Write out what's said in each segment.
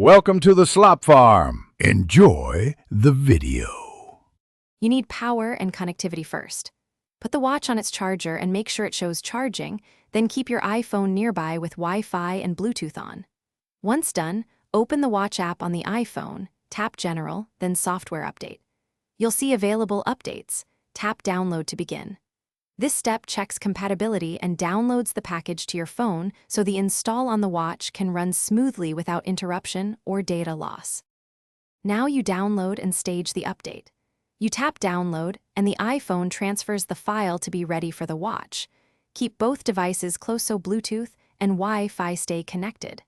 Welcome to the Slop Farm. Enjoy the video. You need power and connectivity first. Put the watch on its charger and make sure it shows charging, then keep your iPhone nearby with Wi-Fi and Bluetooth on. Once done, open the watch app on the iPhone, tap General, then Software Update. You'll see available updates. Tap Download to begin. This step checks compatibility and downloads the package to your phone so the install on the watch can run smoothly without interruption or data loss. Now you download and stage the update. You tap Download, and the iPhone transfers the file to be ready for the watch. Keep both devices close so Bluetooth and Wi-Fi stay connected.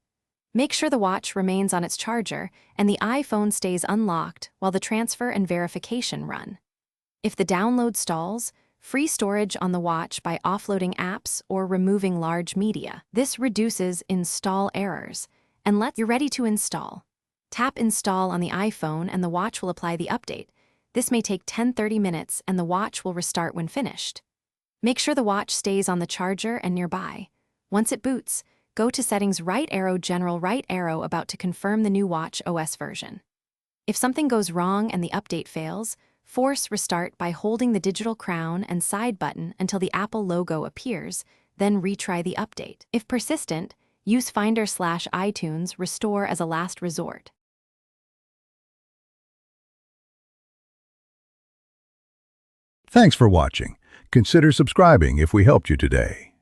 Make sure the watch remains on its charger and the iPhone stays unlocked while the transfer and verification run. If the download stalls, free storage on the watch by offloading apps or removing large media. This reduces install errors and lets you ready to install. Tap Install on the iPhone and the watch will apply the update. This may take 10-30 minutes and the watch will restart when finished. Make sure the watch stays on the charger and nearby. Once it boots, go to Settings right arrow General right arrow about to confirm the new watch OS version. If something goes wrong and the update fails, force restart by holding the digital crown and side button until the Apple logo appears, then retry the update. If persistent, use Finder/iTunes Restore as a last resort. Thanks for watching. Consider subscribing if we helped you today.